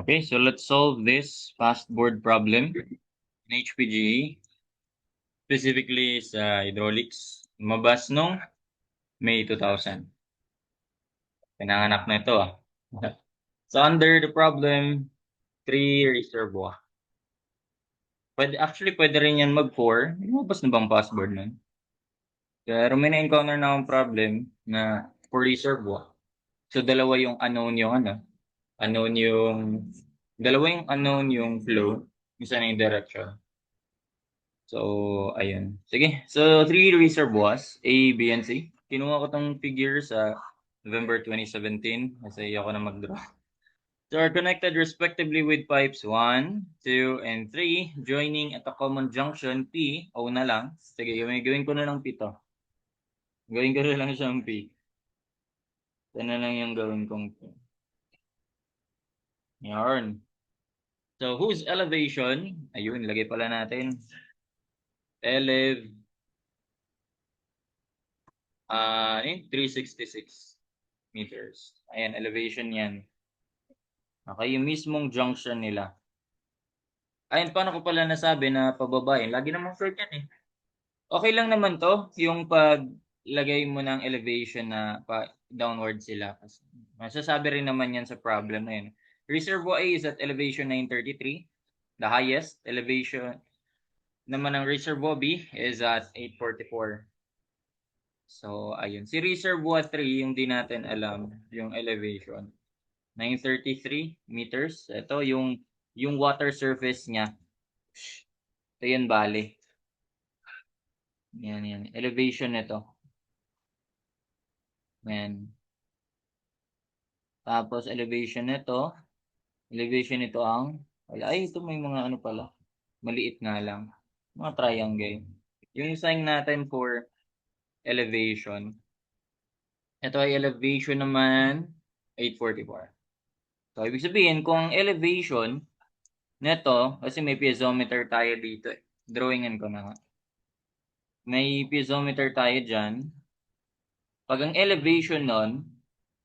Okay, so let's solve this past board problem in HPGE, specifically sa hydraulics. Lumabas nung May 2000. Pinanganak na ito ah. So under the problem, 3 reservoir. Pwede rin yan mag-4. Lumabas na bang past board nun? Pero may na-encounter na akong problem na 4 reservoir. So dalawa yung unknown yung unknown yung, dalawa yung unknown yung flow, isa na yung direction. So, ayun. Sige. So, 3 reservoirs, A, B, and C. Kinuha ko tong figure sa November 2017 kasi ako na mag-draw. So, are connected respectively with pipes 1, 2, and 3, joining at a common junction P, O na lang. Sige, gawin ko na lang P to. Gawin ko na lang siyang P. Ito na lang yung gawin kong P. Yarn. So, whose elevation? Ayun, lagay pala natin. 366 meters. Ayan, elevation yan. Okay, yung mismong junction nila. Ayun, paano ko pala nasabi na pababain? Lagi namang short yan eh. Okay lang naman to, yung paglagay mo ng elevation na downward sila. Masasabi rin naman yan sa problem na yun. Reservoir A is at elevation 933. The highest elevation naman ng Reservoir B is at 844. So, ayun. Si Reservoir 3, yung di natin alam, yung elevation. 933 meters. Ito, yung water surface niya. Ito yan, bali. Yan. Elevation nito. Yan. Tapos, elevation nito. Elevation nito ang, ay, ito may mga ano pala. Maliit nga lang. Mga triangle. Yung sign natin for elevation. Ito ay elevation naman 844. So, ibig sabihin, kung ang elevation neto, kasi may piezometer tayo dito eh. Drawingan ko na nga. May piezometer tayo dyan. Pag ang elevation nun,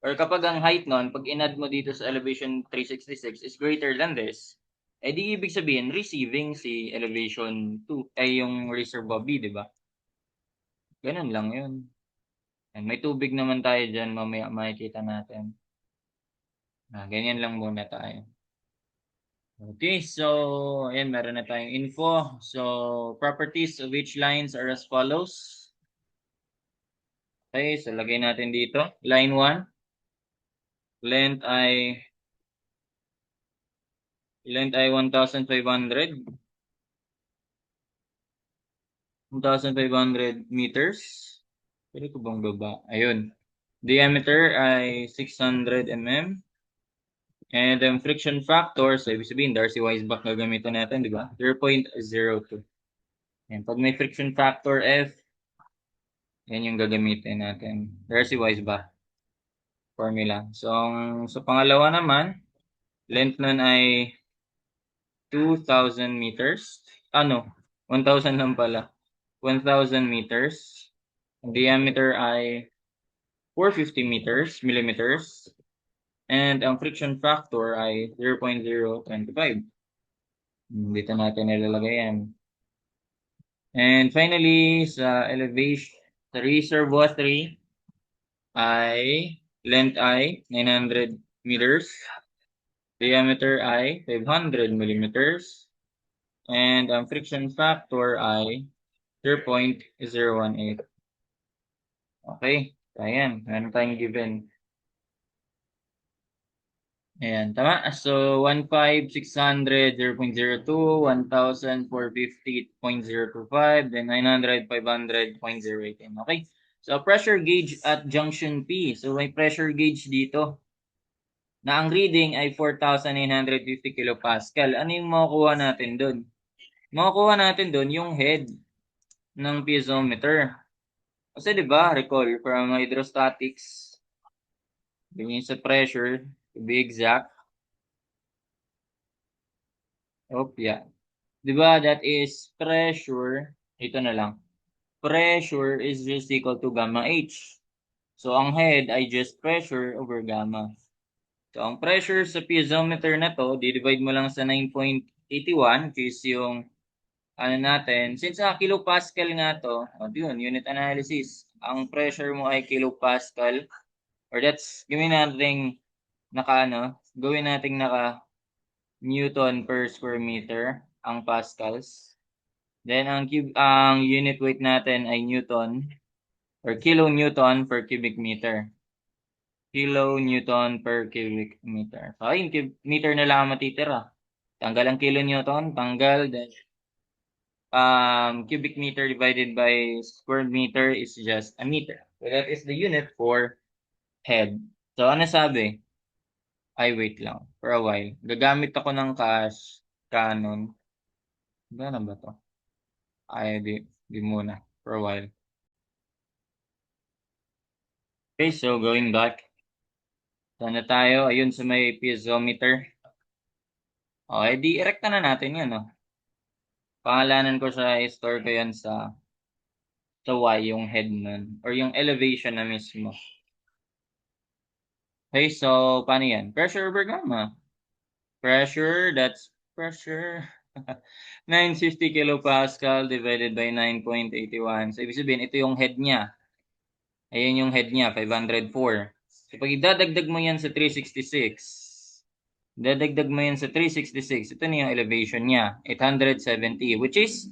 or kapag ang height nun, pag in-add mo dito sa elevation 366 is greater than this, eh di ibig sabihin, receiving si elevation 2, ay yung reservoir B, di ba? Ganun lang yun. And may tubig naman tayo dyan, mamaya makikita natin. Ganyan lang muna tayo. Okay, so, ayan, meron na tayong info. So, properties of each lines are as follows. Okay, so lagay natin dito. Line 1, length ay 1,500. 1,500 meters. Pwede ko bang baba? Ayun. Diameter ay 600 mm. And then friction factor, so ibig sabihin, Darcy-Weisbach gagamitin natin, di ba? 0.02. And pag may friction factor F, yan yung gagamitin natin. Darcy-Weisbach formula. So, sa pangalawa naman, length nun ay 2,000 meters. 1,000 lang pala. 1,000 meters. Ang diameter ay 450 millimeters. And ang friction factor ay 0.025. Dito natin nilalagay yan. And finally, sa elevation, sa reservoir 3 ay length ay 900 meters. Diameter ay 500 millimeters. And ang friction factor ay 0.018. Okay, ayan. Meron tayong given. Ayan, tama. So, 1,500, 0.02, 1,450.025, then 900, 500.018. Okay? So, pressure gauge at junction P. So, may pressure gauge dito na ang reading ay 4,950 kilopascal. Ano yung makukuha natin doon? Makukuha natin doon yung head ng piezometer. Kasi 'di ba, recall from hydrostatics, yun sa pressure, to be exact. Yeah. 'Di ba, that is pressure, ito na lang. Pressure is just equal to gamma H. So, ang head ay just pressure over gamma. So, ang pressure sa piezometer na to, di-divide mo lang sa 9.81, which is yung ano natin. Since kilopascal nga to, yun, unit analysis. Ang pressure mo ay kilopascal, or that's, gawin natin naka Newton per square meter ang pascals. Then ang unit weight natin ay Newton or kilonewton per cubic meter. Kilonewton per cubic meter. So, ayun, cubic meter na lang ang matitira. Tanggal ang kilonewton, tanggal, then cubic meter divided by square meter is just a meter. So, that is the unit for head. So, ano sabi? Ay, wait lang. For a while. Gagamit ako ng Canon. Gano'n ba to? Ay, di muna. For a while. Okay, so going back. Saan na tayo? Ayun sa may piezometer. Okay, di erecta na natin yan, no? Pangalanan ko siya, i-store ko yan sa Y, yung head nun. Or yung elevation na mismo. Okay, so paano yan? Pressure over gamma. Pressure, that's pressure. 950 kilopascal divided by 9.81. So, ibig sabihin, ito yung head niya. Ayan yung head niya, 504. So, pag idadagdag mo yan sa 366, ito na yung elevation niya, 870, which is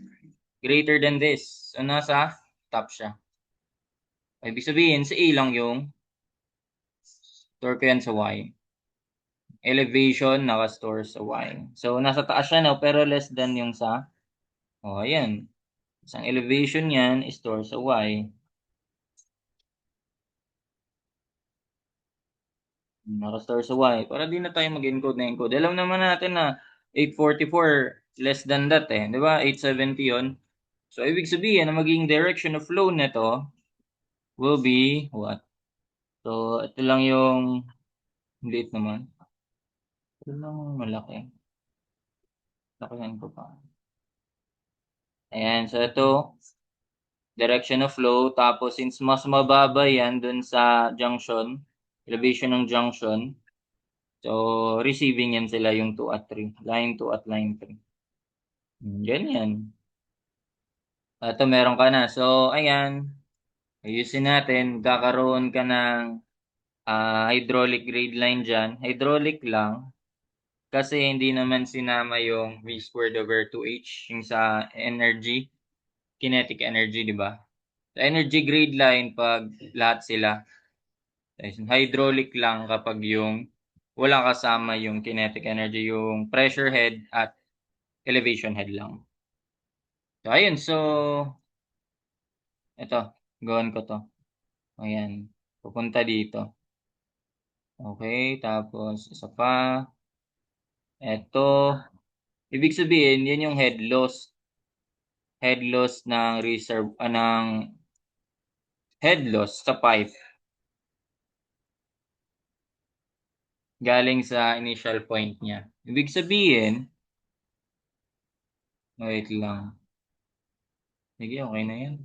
greater than this. So, nasa top siya. Ibig sabihin, sa A lang yung store ko yan sa Y. Elevation, naka-store sa Y. So, nasa taas siya, no? Pero less than yung sa, ayan. Isang elevation yan, store sa Y. Naka-store sa Y. Para di na tayo mag-encode na encode. Alam naman natin na 844 less than that eh. Di ba? 870 yon. So, ibig sabihin na magiging direction of flow nito will be what? So, ito lang yung liit naman. Ito lang malaki. Lakihan ko pa. Ayan. So, ito, direction of flow. Tapos, since mas mababa yan dun sa junction, elevation ng junction, so, receiving yan sila yung 2 at 3. Line 2 at line 3. Ganyan. Ito, meron ka na. So, ayan. Ayusin natin. Kakaroon ka ng hydraulic grade line dyan. Hydraulic lang. Kasi hindi naman sinama yung V squared over 2H. Yung sa energy. Kinetic energy, di ba? Sa energy grade line, pag lahat sila. Hydraulic lang kapag yung walang kasama yung kinetic energy. Yung pressure head at elevation head lang. So, ayun. So, ito. Gawin ko to. Ayan. Pupunta dito. Okay. Tapos, isa pa. Ito. Ibig sabihin, yan yung head loss. Head loss ng reserve, ng head loss sa pipe. Galing sa initial point niya. Ibig sabihin, wait lang. Sige, okay na yan.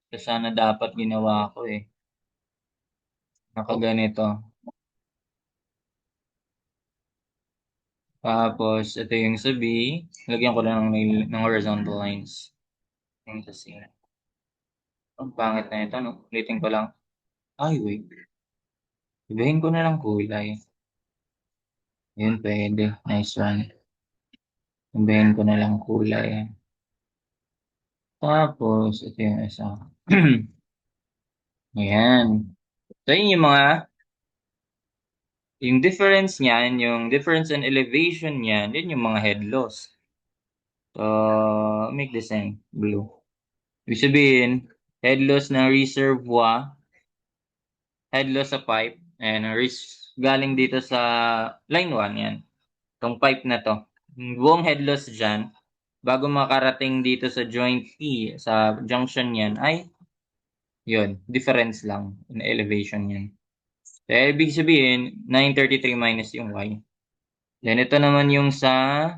So, sana dapat ginawa ko eh. Nakaganito. Tapos, ito yung sa B. Lagyan ko lang ng horizontal lines. Yung sa C. Ang pangit na ito, no? Ulitin ko lang. Ay, wait. Ibahin ko na lang kulay. Yun, pwede. Nice one. Ibahin ko na lang kulay. Tapos, ito yung isa. Ayan. So, yun yung difference niyan, yung difference in elevation niyan, yun yung mga head loss. So, make the same blue. Ibig sabihin, head loss ng reservoir, head loss sa pipe, and galing dito sa line 1, yan. Itong pipe na to. Buong head loss dyan, bago makarating dito sa joint P, sa junction yan, ay, yun, difference lang in elevation yan. So, ibig sabihin, 933 minus yung Y. Then, ito naman yung sa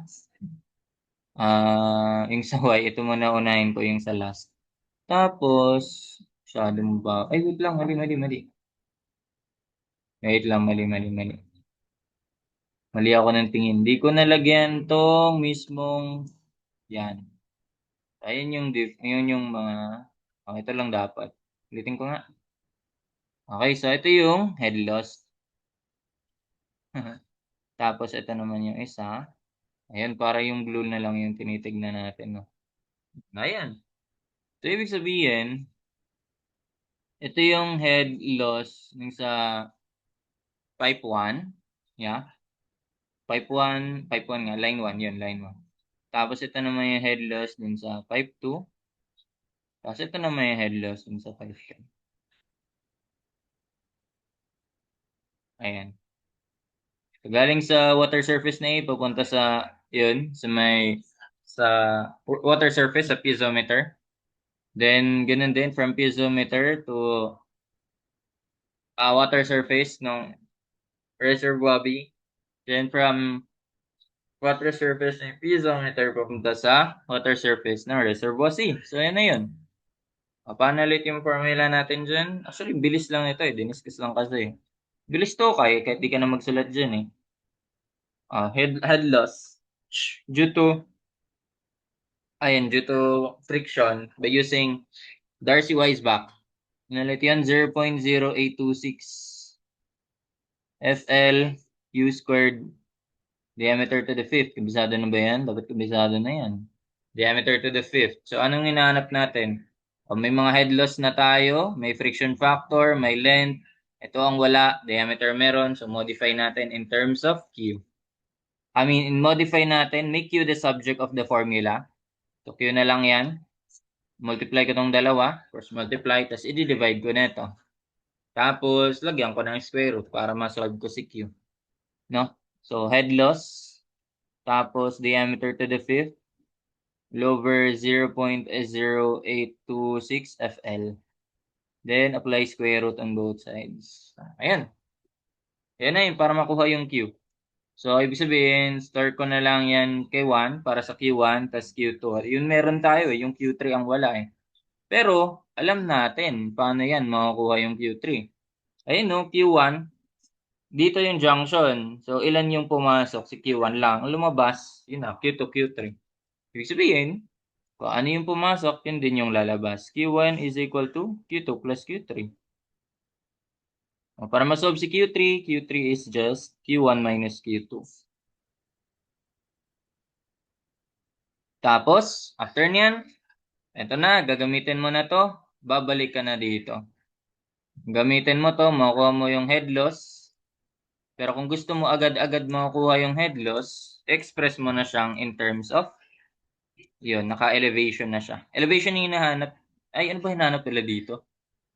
Y, ito muna unahin ko yung sa last. Tapos, masyado mo ba? Ay, wait lang, mali. Wait lang, mali. Mali ako ng tingin. Di ko nalagyan tong mismong, yan. Ayun yung yun yung mga, ito lang dapat. Ulitin ko nga. Okay, so ito yung head loss. Tapos ito naman yung isa. Ayan, para yung blue na lang yung tinitignan natin, no? Ayan. So, ibig sabihin, ito yung head loss ng sa pipe 1. Yeah. Pipe 1 nga, line 1 yun, line 1. Tapos ito naman yung head loss dun sa pipe 2. Tapos ito naman yung head loss dun sa pipe 3. Ayan. So, galing sa water surface na papunta sa, yun, sa water surface sa piezometer. Then, ganun din, from piezometer to water surface ng reservoir B. Then, from water surface ng piezometer papunta sa water surface ng reservoir C. So, yan na yun. Paano ulit yung formula natin dyan? Actually, bilis lang ito eh. Diniscuss lang kasi. Bilis to kahit di ka na magsulat dyan eh. Head loss due to due to friction by using Darcy-Weisbach. Nalit yan 0.0826 FL U squared diameter to the fifth. Kabisado na ba yan? Dapat kabisado na yan. Diameter to the fifth. So, anong hinahanap natin? May mga head loss na tayo, may friction factor, may length. Ito ang wala, diameter meron. So, modify natin in terms of Q. Modify natin, make Q the subject of the formula. So, Q na lang yan. Multiply ko tong dalawa. First multiply, tapos i-divide ko na ito. Tapos, lagyan ko ng square root para ma-solve ko si Q. No? So, head loss. Tapos, diameter to the fifth. Over 0.0826 FL. Then, apply square root on both sides. Ayan. Ayan na yun, para makuha yung Q. So, ibig sabihin, store ko na lang yan kay 1 para sa Q1, tas Q2. Yun meron tayo eh, yung Q3 ang wala eh. Pero, alam natin, paano yan makukuha yung Q3. Ayun no, Q1, dito yung junction. So, ilan yung pumasok? Si Q1 lang. Ang lumabas, yun na, Q2, Q3. Ibig sabihin, kung ano yung pumasok, yun din yung lalabas. Q1 is equal to Q2 plus Q3. Para ma-solve si Q3, Q3 is just Q1 minus Q2. Tapos, after niyan, eto na, gagamitin mo na to, babalik ka na dito. Gamitin mo to, makukuha mo yung head loss. Pero kung gusto mo agad-agad makukuha yung head loss, express mo na siyang in terms of, yun, naka-elevation na siya. Elevation yung hinahanap. Ay, ano ba hinahanap nila dito?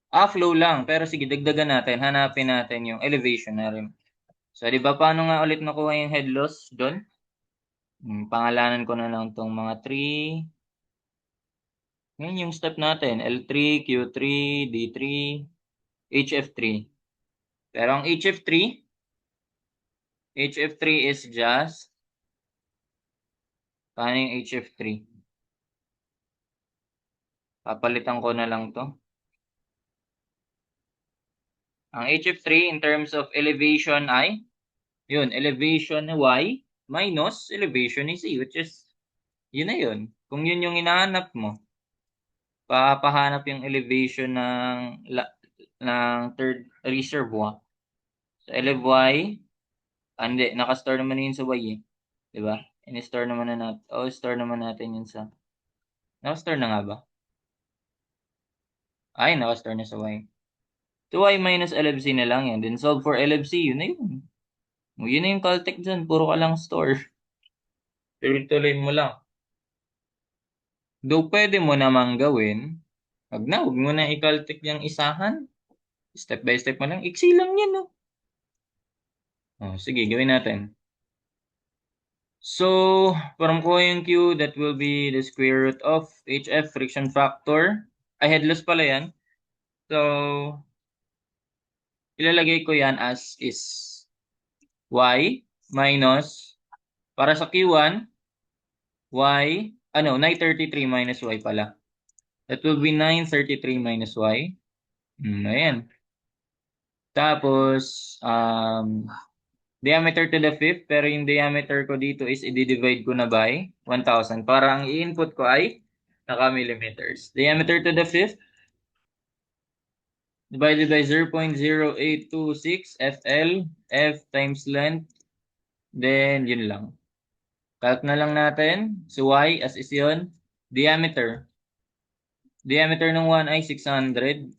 Flow lang. Pero sige, dagdagan natin. Hanapin natin yung elevation na rin. So, di ba paano nga ulit nakuha yung head loss doon? Pangalanan ko na lang tong mga 3. Ngayon yung step natin. L3, Q3, D3, HF3. Pero ang HF3 is just, paano yung HF3? Papalitan ko na lang to. Ang HF3 in terms of elevation ay, yun, elevation Y minus elevation is E, which is, yun na yun. Kung yun yung hinahanap mo, papahanap yung elevation ng third reservoir. So, elev Y, hindi, nakastore naman yun sa Y eh. Diba? In-store naman na natin. Store naman natin yun sa, nakastore na nga ba? Ay, nakastore na sa Y. So, Y minus LFC na lang yan. Then, solve for LFC, yun na yun. Yun na yung Caltech dyan. Puro ka lang store. Tuloy-tuloy mo lang. Though pwede mo namang gawin, huwag mo na i-Caltech yung isahan. Step by step mo lang. Iksi lang yan, no? Sige, gawin natin. So, from ko yung Q, that will be the square root of HF, friction factor. Ay, head loss pala yan. So, ilalagay ko yan as is. Y minus, para sa Q1, Y, 933 minus Y pala. That will be 933 minus Y. Ayan. Tapos, diameter to the fifth, pero yung diameter ko dito is i-divide ko na by 1,000 para ang i-input ko ay naka-millimeters. Diameter to the fifth divided by 0.0826 FL, F times length, then yun lang. Calc na lang natin. So Y as is yun. Diameter. Diameter ng 1 ay 600.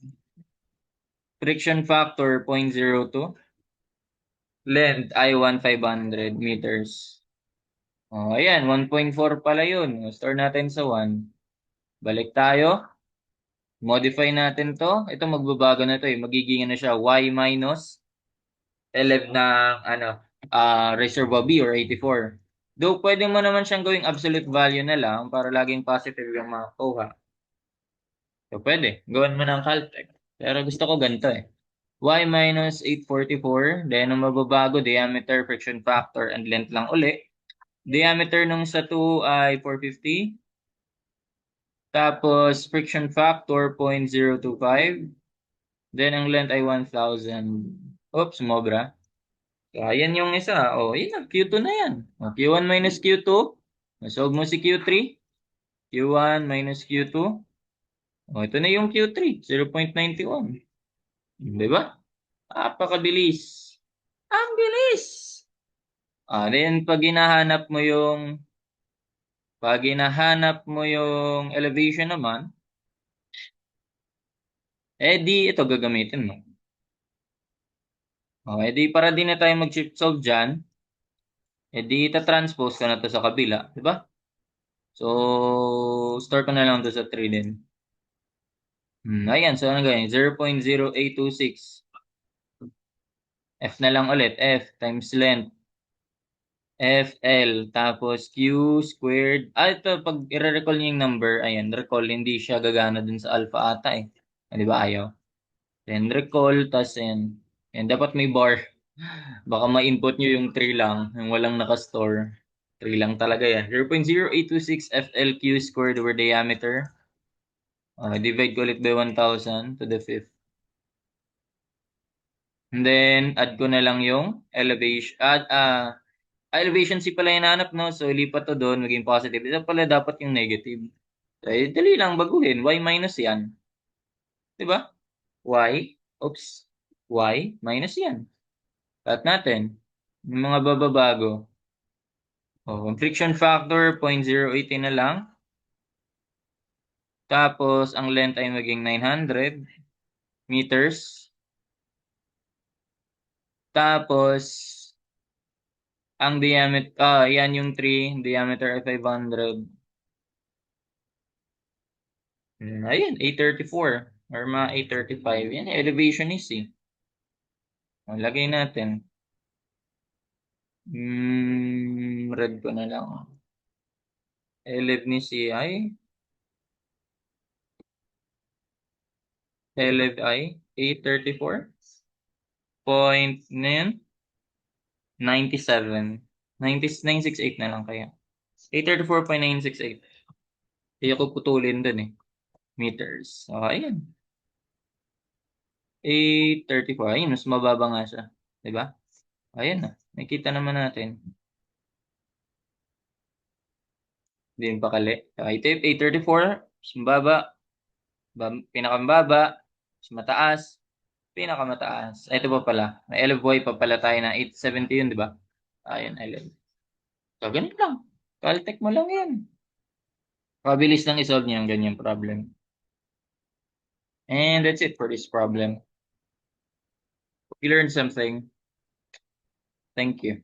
Friction factor 0.02. Length ay 1,500 meters. Oh, ayan, 1.4 pala yun. Store natin sa 1. Balik tayo. Modify natin to. Ito magbabago na to eh. Magiging ano siya, y minus 11 ng reservoir B or 84. Though pwede mo naman siyang gawing absolute value na lang para laging positive yung makuha. So pwede. Gawin mo ng Caltech. Pero gusto ko ganito eh. Y minus 844. Then ang mababago, diameter, friction factor, and length lang uli. Diameter nung sa 2 ay 450. Tapos friction factor 0.025. Then ang length ay 1,000. Oops, sumobra. So, ayan yung isa. O, yun na. Q2 na yan. O, Q1 minus Q2. Nasolve mo si Q3. Q1 minus Q2. O, ito na yung Q3. 0.91. Diba? Napakabilis. Ang bilis! Then, pag hinahanap mo yung elevation naman, di ito gagamitin mo. Di para din na tayo mag-shift solve dyan, di ita-transpose ka na to sa kabila, di ba? So, store ko na lang to sa 3 din. Ayan, so ano ganyan? 0.0826. F na lang ulit. F times length. FL. Tapos Q squared. Ito, pag i-recall niyo yung number, ayan, recall, hindi siya gagana dun sa alpha ata eh. Di ba ayaw? Then recall, tas yan. Yan, dapat may bar. Baka ma-input nyo yung 3 lang, yung walang nakastore. 3 lang talaga yan. 0.0826 FLQ squared over diameter. Divide ko ulit by 1,000 to the fifth. And then, add ko na lang yung elevation. Elevation C pala yung nahanap, no? So, lipat to doon, maging positive. Ito pala dapat yung negative. So, dali lang baguhin. Y minus yan. Diba? Y. Oops. Y minus yan. Cut natin. Yung mga bababago. Friction factor, 0.018 na lang. Tapos, ang length ay maging 900 meters. Tapos, ang diameter, yan yung 3, diameter ay 500. Ayan, 834 or mga 835. Yan, elevation is eh. Lagay natin. Red ko na lang. Elev ni C ay. Elev ay 834. Point na yan. 97. 968 na lang kaya. 834.968. Kaya ko putulin dun eh. Meters. Ayan. 834. Ayun, mas mababa nga siya. Diba? Ayan na. Nakita naman natin. Hindi yung pakali. Ito yung 834. Mas mababa. Pinakamababa. Mas mataas. Pinakamataas. Ito pa pala. May LFY pa pala tayo na 870 yun, di ba? Ayun, LF. So, ganun lang. Caltech mo lang yan. Pabilis lang isolve niya yung ganyan problem. And that's it for this problem. If you learned something, thank you.